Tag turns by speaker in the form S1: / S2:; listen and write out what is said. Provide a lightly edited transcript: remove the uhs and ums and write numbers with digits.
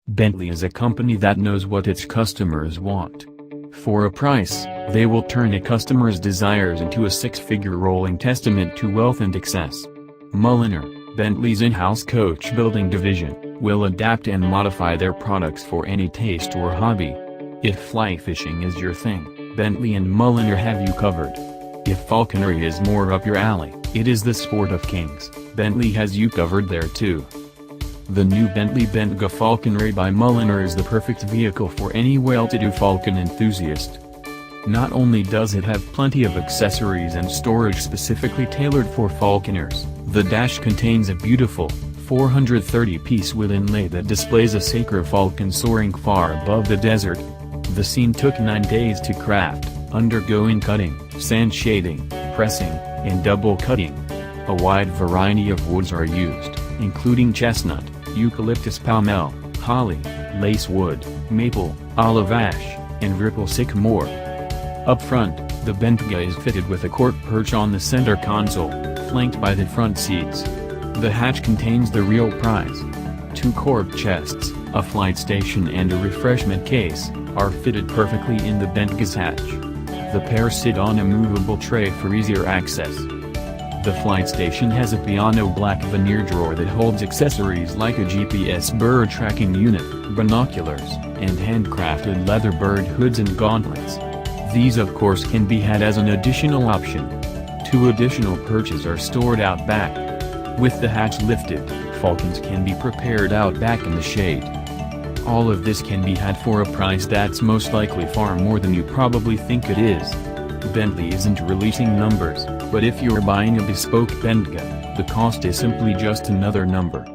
S1: Bentley is a company that knows what its customers want. For a price, they will turn a customer's desires into a six-figure rolling testament to wealth and excess. Mulliner, Bentley's in-house coach building division, will adapt and modify their products for any taste or hobby. If fly fishing is your thing, Bentley and Mulliner have you covered. If falconry is more up your alley, it is the sport of kings, Bentley has you covered there too. The new Bentley Bentayga Falconry by Mulliner is the perfect vehicle for any well-to-do falcon enthusiast. Not only does it have plenty of accessories and storage specifically tailored for falconers, the dash contains a beautiful, 430-piece wood inlay that displays a sacred falcon soaring far above the desert. The scene took 9 days to craft, undergoing cutting, sand shading, pressing, and double cutting. A wide variety of woods are used, including chestnut, eucalyptus, pommele, holly, lacewood, maple, olive ash, and ripple sycamore. Up front, the Bentayga is fitted with a cork perch on the center console, flanked by the front seats. The hatch contains the real prize. 2 cork chests, a flight station and a refreshment case, are fitted perfectly in the Bentayga's hatch. The pair sit on a movable tray for easier access. The flight station has a piano black veneer drawer that holds accessories like a GPS bird tracking unit, binoculars, and handcrafted leather bird hoods and gauntlets. These of course can be had as an additional option. 2 additional perches are stored out back. With the hatch lifted, falcons can be prepared out back in the shade. All of this can be had for a price that's most likely far more than you probably think it is. Bentley isn't releasing numbers, but if you're buying a bespoke Bentayga, the cost is simply just another number.